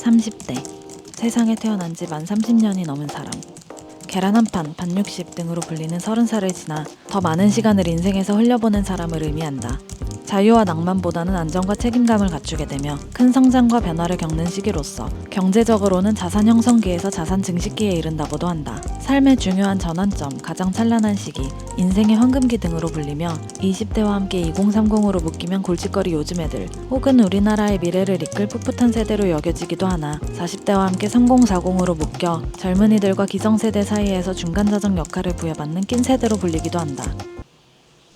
30대. 세상에 태어난 지 만 30년이 넘은 사람. 계란 한 판, 반 60 등으로 불리는 30살을 지나 더 많은 시간을 인생에서 흘려보낸 사람을 의미한다. 자유와 낭만보다는 안정과 책임감을 갖추게 되며 큰 성장과 변화를 겪는 시기로서 경제적으로는 자산 형성기에서 자산 증식기에 이른다고도 한다. 삶의 중요한 전환점, 가장 찬란한 시기, 인생의 황금기 등으로 불리며 20대와 함께 2030으로 묶이면 골칫거리 요즘 애들 혹은 우리나라의 미래를 이끌 풋풋한 세대로 여겨지기도 하나 40대와 함께 3040으로 묶여 젊은이들과 기성세대 사이에서 중간자적 역할을 부여받는 낀 세대로 불리기도 한다.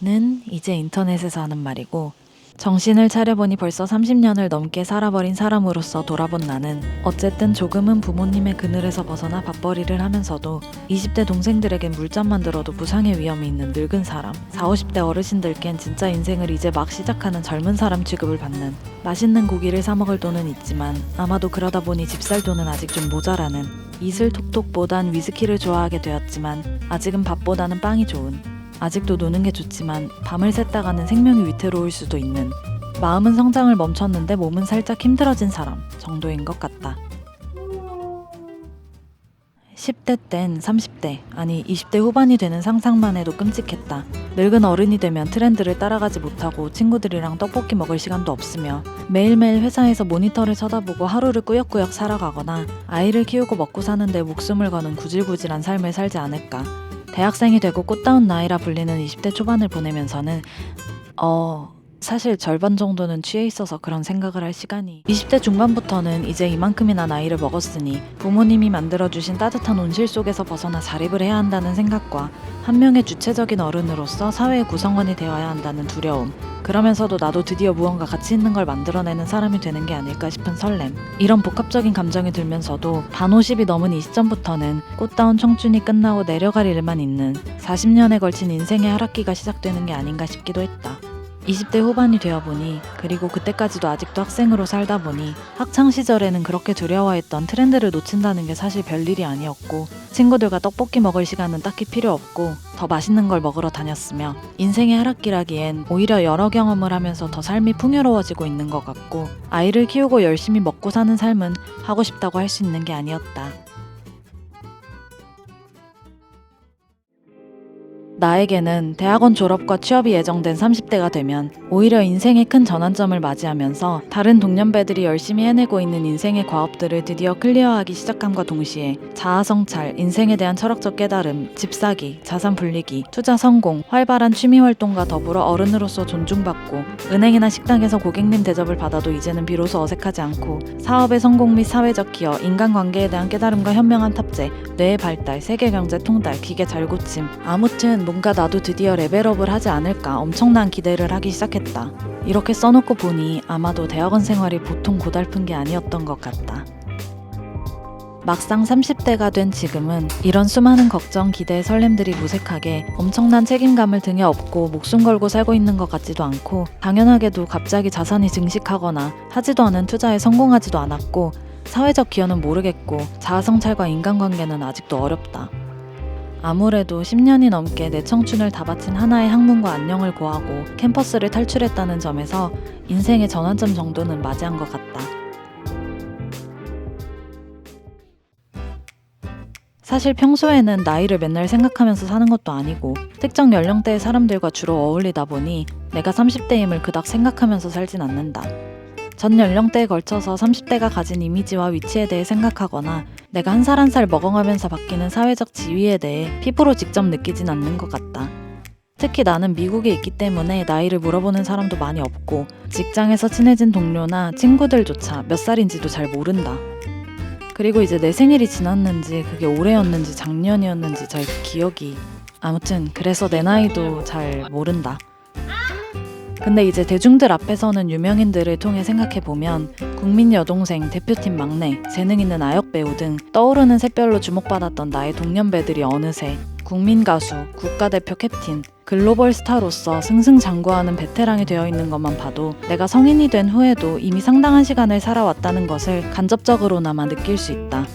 는 이제 인터넷에서 하는 말이고 정신을 차려보니 벌써 30년을 넘게 살아버린 사람으로서 돌아본 나는 어쨌든 조금은 부모님의 그늘에서 벗어나 밥벌이를 하면서도 20대 동생들에겐 물잠만 들어도 부상의 위험이 있는 늙은 사람, 40, 50대 어르신들겐 진짜 인생을 이제 막 시작하는 젊은 사람 취급을 받는 맛있는 고기를 사 먹을 돈은 있지만 아마도 그러다 보니 집 살 돈은 아직 좀 모자라는 이슬 톡톡보단 위스키를 좋아하게 되었지만 아직은 밥보다는 빵이 좋은 아직도 노는 게 좋지만 밤을 샜다가는 생명이 위태로울 수도 있는 마음은 성장을 멈췄는데 몸은 살짝 힘들어진 사람 정도인 것 같다. 10대 땐 30대, 아니 20대 후반이 되는 상상만 해도 끔찍했다. 늙은 어른이 되면 트렌드를 따라가지 못하고 친구들이랑 떡볶이 먹을 시간도 없으며 매일매일 회사에서 모니터를 쳐다보고 하루를 꾸역꾸역 살아가거나 아이를 키우고 먹고 사는데 목숨을 거는 구질구질한 삶을 살지 않을까. 대학생이 되고 꽃다운 나이라 불리는 20대 초반을 보내면서는 사실 절반 정도는 취해 있어서 그런 생각을 할 시간이 20대 중반부터는 이제 이만큼이나 나이를 먹었으니 부모님이 만들어주신 따뜻한 온실 속에서 벗어나 자립을 해야 한다는 생각과 한 명의 주체적인 어른으로서 사회의 구성원이 되어야 한다는 두려움, 그러면서도 나도 드디어 무언가 가치 있는 걸 만들어내는 사람이 되는 게 아닐까 싶은 설렘, 이런 복합적인 감정이 들면서도 반 50이 넘은 이 시점부터는 꽃다운 청춘이 끝나고 내려갈 일만 있는 40년에 걸친 인생의 하락기가 시작되는 게 아닌가 싶기도 했다. 20대 후반이 되어보니, 그리고 그때까지도 아직도 학생으로 살다 보니 학창시절에는 그렇게 두려워했던 트렌드를 놓친다는 게 사실 별일이 아니었고 친구들과 떡볶이 먹을 시간은 딱히 필요 없고 더 맛있는 걸 먹으러 다녔으며 인생의 하락기라기엔 오히려 여러 경험을 하면서 더 삶이 풍요로워지고 있는 것 같고 아이를 키우고 열심히 먹고 사는 삶은 하고 싶다고 할 수 있는 게 아니었다. 나에게는 대학원 졸업과 취업이 예정된 30대가 되면 오히려 인생의 큰 전환점을 맞이하면서 다른 동년배들이 열심히 해내고 있는 인생의 과업들을 드디어 클리어하기 시작함과 동시에 자아성찰, 인생에 대한 철학적 깨달음, 집 사기, 자산 불리기, 투자 성공, 활발한 취미활동과 더불어 어른으로서 존중받고 은행이나 식당에서 고객님 대접을 받아도 이제는 비로소 어색하지 않고 사업의 성공 및 사회적 기여, 인간관계에 대한 깨달음과 현명한 탑재, 뇌의 발달, 세계경제 통달, 기계 잘고침, 아무튼 뭔가 나도 드디어 레벨업을 하지 않을까 엄청난 기대를 하기 시작했다. 이렇게 써놓고 보니 아마도 대학원 생활이 보통 고달픈 게 아니었던 것 같다. 막상 30대가 된 지금은 이런 수많은 걱정, 기대, 설렘들이 무색하게 엄청난 책임감을 등에 업고 목숨 걸고 살고 있는 것 같지도 않고 당연하게도 갑자기 자산이 증식하거나 하지도 않은 투자에 성공하지도 않았고 사회적 기여는 모르겠고 자아성찰과 인간관계는 아직도 어렵다. 아무래도 10년이 넘게 내 청춘을 다 바친 하나의 학문과 안녕을 고하고 캠퍼스를 탈출했다는 점에서 인생의 전환점 정도는 맞이한 것 같다. 사실 평소에는 나이를 맨날 생각하면서 사는 것도 아니고 특정 연령대의 사람들과 주로 어울리다 보니 내가 30대임을 그닥 생각하면서 살진 않는다. 전 연령대에 걸쳐서 30대가 가진 이미지와 위치에 대해 생각하거나 내가 한 살 한 살 먹어가면서 바뀌는 사회적 지위에 대해 피부로 직접 느끼진 않는 것 같다. 특히 나는 미국에 있기 때문에 나이를 물어보는 사람도 많이 없고 직장에서 친해진 동료나 친구들조차 몇 살인지도 잘 모른다. 그리고 이제 내 생일이 지났는지 그게 올해였는지 작년이었는지 잘 기억이 아무튼 그래서 내 나이도 잘 모른다. 근데 이제 대중들 앞에서는 유명인들을 통해 생각해보면 국민 여동생, 대표팀 막내, 재능 있는 아역 배우 등 떠오르는 샛별로 주목받았던 나의 동년배들이 어느새 국민 가수, 국가대표 캡틴, 글로벌 스타로서 승승장구하는 베테랑이 되어 있는 것만 봐도 내가 성인이 된 후에도 이미 상당한 시간을 살아왔다는 것을 간접적으로나마 느낄 수 있다.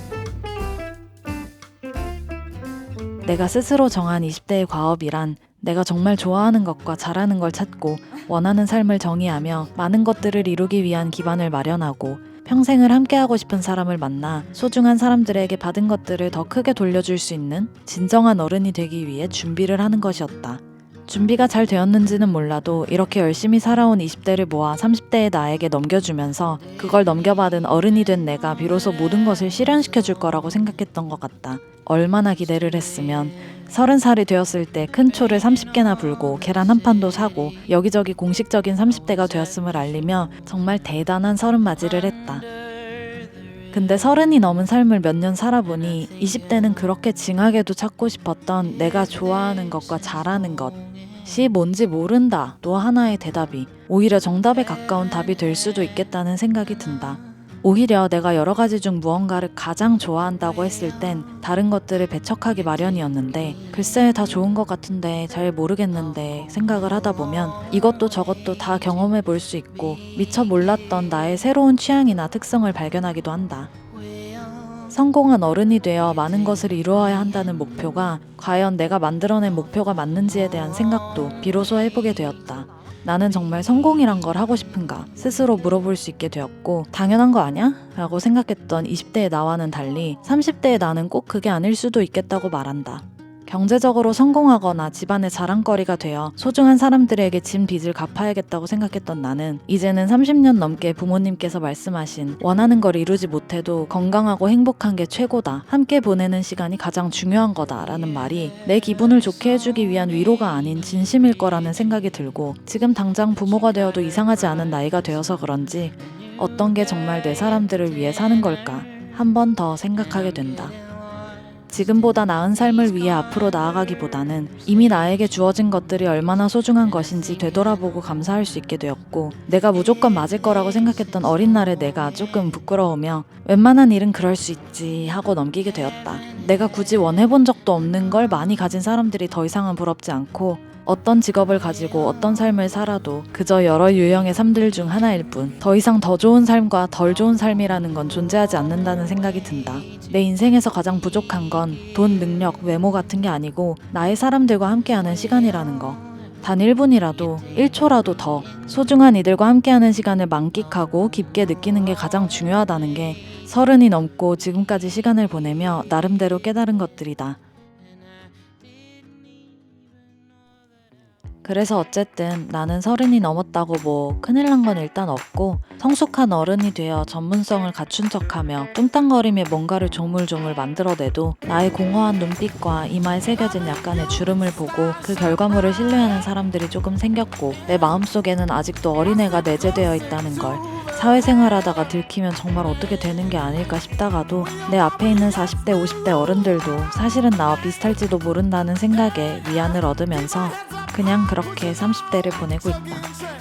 내가 스스로 정한 20대의 과업이란 내가 정말 좋아하는 것과 잘하는 걸 찾고 원하는 삶을 정의하며 많은 것들을 이루기 위한 기반을 마련하고 평생을 함께하고 싶은 사람을 만나 소중한 사람들에게 받은 것들을 더 크게 돌려줄 수 있는 진정한 어른이 되기 위해 준비를 하는 것이었다. 준비가 잘 되었는지는 몰라도 이렇게 열심히 살아온 20대를 모아 30대의 나에게 넘겨주면서 그걸 넘겨받은 어른이 된 내가 비로소 모든 것을 실현시켜줄 거라고 생각했던 것 같다. 얼마나 기대를 했으면 30살이 되었을 때 큰 초를 30개나 불고 계란 한 판도 사고 여기저기 공식적인 30대가 되었음을 알리며 정말 대단한 서른 맞이를 했다. 근데 30이 넘은 삶을 몇 년 살아보니 20대는 그렇게 징하게도 찾고 싶었던 내가 좋아하는 것과 잘하는 것이 뭔지 모른다 또 하나의 대답이 오히려 정답에 가까운 답이 될 수도 있겠다는 생각이 든다. 오히려 내가 여러 가지 중 무언가를 가장 좋아한다고 했을 땐 다른 것들을 배척하기 마련이었는데 글쎄 다 좋은 것 같은데 잘 모르겠는데 생각을 하다 보면 이것도 저것도 다 경험해 볼 수 있고 미처 몰랐던 나의 새로운 취향이나 특성을 발견하기도 한다. 성공한 어른이 되어 많은 것을 이루어야 한다는 목표가 과연 내가 만들어낸 목표가 맞는지에 대한 생각도 비로소 해보게 되었다. 나는 정말 성공이란 걸 하고 싶은가 스스로 물어볼 수 있게 되었고 당연한 거 아냐? 라고 생각했던 20대의 나와는 달리 30대의 나는 꼭 그게 아닐 수도 있겠다고 말한다. 경제적으로 성공하거나 집안의 자랑거리가 되어 소중한 사람들에게 진 빚을 갚아야겠다고 생각했던 나는 이제는 30년 넘게 부모님께서 말씀하신 원하는 걸 이루지 못해도 건강하고 행복한 게 최고다. 함께 보내는 시간이 가장 중요한 거다. 라는 말이 내 기분을 좋게 해주기 위한 위로가 아닌 진심일 거라는 생각이 들고 지금 당장 부모가 되어도 이상하지 않은 나이가 되어서 그런지 어떤 게 정말 내 사람들을 위해 사는 걸까 한 번 더 생각하게 된다. 지금보다 나은 삶을 위해 앞으로 나아가기보다는 이미 나에게 주어진 것들이 얼마나 소중한 것인지 되돌아보고 감사할 수 있게 되었고 내가 무조건 맞을 거라고 생각했던 어린 날의 내가 조금 부끄러우며 웬만한 일은 그럴 수 있지 하고 넘기게 되었다. 내가 굳이 원해본 적도 없는 걸 많이 가진 사람들이 더 이상은 부럽지 않고 어떤 직업을 가지고 어떤 삶을 살아도 그저 여러 유형의 삶들 중 하나일 뿐 더 이상 더 좋은 삶과 덜 좋은 삶이라는 건 존재하지 않는다는 생각이 든다. 내 인생에서 가장 부족한 건 돈, 능력, 외모 같은 게 아니고 나의 사람들과 함께하는 시간이라는 거. 단 1분이라도 1초라도 더 소중한 이들과 함께하는 시간을 만끽하고 깊게 느끼는 게 가장 중요하다는 게 30이 넘고 지금까지 시간을 보내며 나름대로 깨달은 것들이다. 그래서 어쨌든 나는 30이 넘었다고 뭐 큰일 난 건 일단 없고 성숙한 어른이 되어 전문성을 갖춘 척하며 뚱땅거리며 뭔가를 조물조물 만들어내도 나의 공허한 눈빛과 이마에 새겨진 약간의 주름을 보고 그 결과물을 신뢰하는 사람들이 조금 생겼고 내 마음속에는 아직도 어린애가 내재되어 있다는 걸 사회생활하다가 들키면 정말 어떻게 되는 게 아닐까 싶다가도 내 앞에 있는 40대 50대 어른들도 사실은 나와 비슷할지도 모른다는 생각에 위안을 얻으면서 그냥 그렇게 30대를 보내고 있다.